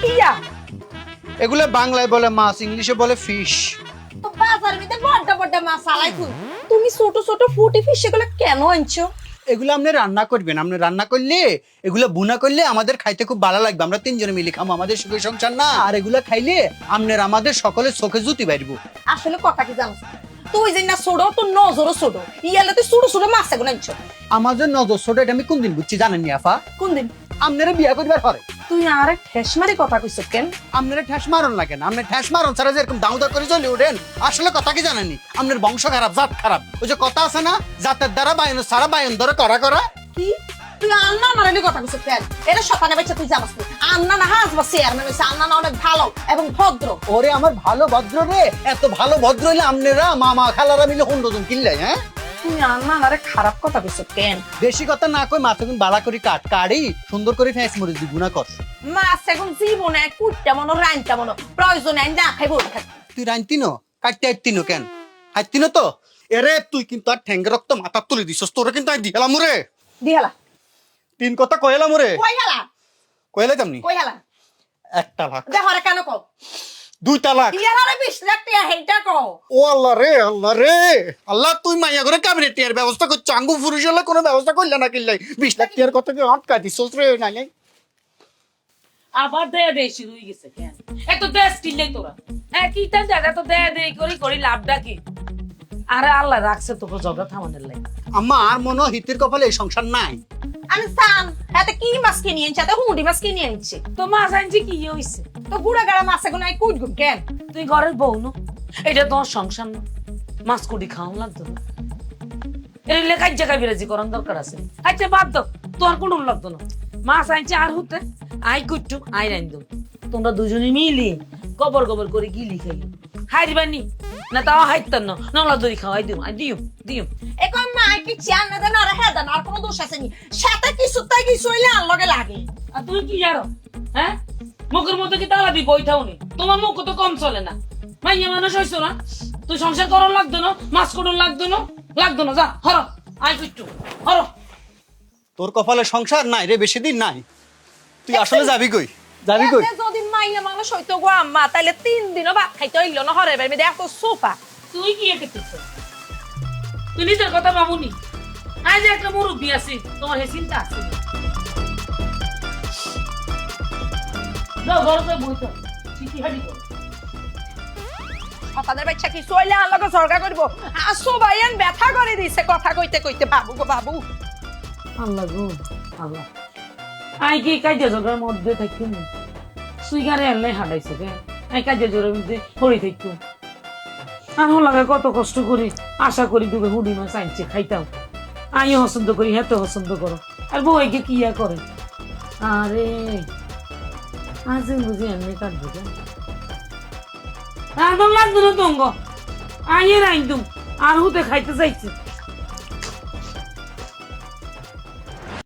কিয়া এগুলো বাংলায় বলে মাছ, ইংলিশে বলে ফিশ। তো বাজার ভিতরে বড় বড় মাছ আলাই তুমি ছোট ছোট ফুটি ফিশ এগুলো কেন আনছো? এগুলো আপনি রান্না করবেন, আপনি রান্না করলে এগুলো বুনা করলে আমাদের খাইতে খুব ভালো লাগবে, আমরা তিনজনে মিলে খাবো, আমাদের সুখের সংসার না। আর এগুলো খাইলে আপনার আমাদের সকলের চোখে জুতি বাইরবো। আসলে কথা কি জানো, তুই যে না ছোট তোর নজরও ছোট, ইয়ালে তুই ছোট ছোট মাছ এগুলো আনছো। আমাদের নজর ছোট এটা আমি কোন দিন বুঝছি জানেননি আফা? কোন দিন? আপনারা বিয়া করবার পরে। তুই আরে ঠেসমারি কথা কইছ কেন? আপনারা ঠ্যাস মারন না কেন? আপনি ঠ্যাস মারন ছাড়া যেরকম দাউদা করে চলে ওঠেন, আসলে কথা কি জানেননি? আপনার বংশ খারাপ, জাত খারাপ। ওই যে কথা আছে না, জাতের দ্বারা বায়ন ছাড়া বায়ন ধরে করা করা। কি তুই আন্না মারানি কথা কইছ কেন? এটা শতানে বাচ্চা তুই জানাস না। আন্না না হাস বা চেয়ারম্যান হইছে, আন্না না অনেক ভালো এবং ভদ্র। ওরে আমার ভালো ভদ্র রে, এত ভালো ভদ্র হইলে আপনারা মামা খালারা মিলে 100 জন কিনলে। হ্যাঁ তুই আন্না আরে খারাপ কথা কইছ কেন? বেশি কথা না কই মাথা কিন্তু বালা করে কাটি সুন্দর করে ফেস মরে দি গুণা কর। মাছ এখন জীবনে কুটটা মনো রাইনটা মনো প্রয়োজন নাই না খাইবো। তুই রাইনতিনো কাটতে আইতিনো কেন? আইতিনো তো এরে তুই কিন্তু আর ঠ্যাঙ্গে রক্ত মাথা তুলে দিছস, তোরে কিন্তু আই দিলাম রে। দিহালা তিন কথা কইলাম রে। কই হালা? কইলে তেমনি কই হালা? 1 তালাক, দেখো রে কেন কও? 2 তালাক। ইয়ার আরে 20 লাখ টাকা হেইটা কও। ও আল্লাহ রে, আল্লাহ রে, আল্লাহ তুই মাইয়া করে ক্যাবিনেট এর ব্যবস্থা করছ, আঙ্গু পুরুষ হলে কোনো ব্যবস্থা করলে না কিল্লাই 20 লাখ টাকার কথা কি আটকা দিছস রে? নাই আবার দেয়া দেয় শুরু হয়ে গেছে কেন? এত দেশ কিনলে তোরা হ্যাঁ কি তা জায়গা তো দেয়া দেয় করি করি লাভটা কি? আরে আল্লাহ রাখছে তোকে জগা থামানের লাগে। আম্মা আর মনে হয় হিতের কপালে এই সংসার নাই। আমি সান এতে কি মাছ কিনে আনছে? এতে হুঁড়ি মাছ কিনে আনছে। তো মাছ আনছি কি হইছে? তো গুড়া গাড়া মাছ এখন আই কুট গুট কেন? তুই ঘরের বউ না, এটা তোর সংসার না, মাছ কুটি খাওয়া লাগতো না। এর লেখার জায়গায় বিরাজি করার দরকার আছে। আচ্ছা বাদ দাও, তোর কোনো লাগতো না। মাছ আনছে আর হতে আই কুটু আই রাইন দো, তোমরা দুজনে মিলি গোবর গোবর করে গিলি খাই হাইরবানি না, তাও হাইতাম না নলা দড়ি খাওয়াই দিও আই দিও দিও। এখন মাই কি চান না দেন আর হেদান আর কোনো দোষ আছে নি? সাথে কিছু তাই কিছু হইলে আর লগে লাগে। আর তুমি কি জানো? হ্যাঁ মুখের মধ্যে কি তালা দিয়ে বইথাও নি? তোমার মুখ তো কম চলে না, মাইয়া মানুষ হইছো না? তুই সংসার করার লাগতো না, মাছ কোটন লাগতো না, লাগতো না, যা হর আই কুটু হর। তোর কপালে সংসার নাই রে, বেশি দিন নাই। তুই আসলে যাবি কই? যাবি কই? এতে যদি মাইয়া মানুষ হইতো গো আম্মা তাইলে 3 দিনও ভাত খাইতে হইল না। হরে ভাই মেয়ে এত সোফা। তুই কি একেছিস? তুই নিজের কথা ভাবুনি? আজ একটা মুরব্বী আছি, তোমার হে চিন্তা আছে? যাও ঘরে বইতো চিঠি হাঁটি করো। আপনাদের বাচ্চা কি চইলে আর লগে ঝগড়া করব? আসো ভাইয়ান ব্যথা করে দিছে কথা কইতে কইতে। বাবু গো বাবু, আল্লাহ গো আল্লাহ, আই কি কাজে জোরের মধ্যে থাকি না, সুইগারে এলে হাঁটাইছে কে? আই কাজে জোরের মধ্যে হরি থাকতো আর লাগে কত কষ্ট করি আশা করি দুটো হুডি মাছ আনছে খাইতাম। আইও পছন্দ করি, হ্যাঁ তো পছন্দ করো, আর বউকে কি করে? আরে আজ বুঝি এমনি কাটবো কেন? একদম লাগতো না তঙ্গ আইয়ে রাইন তুম আর হুতে খাইতে চাইছে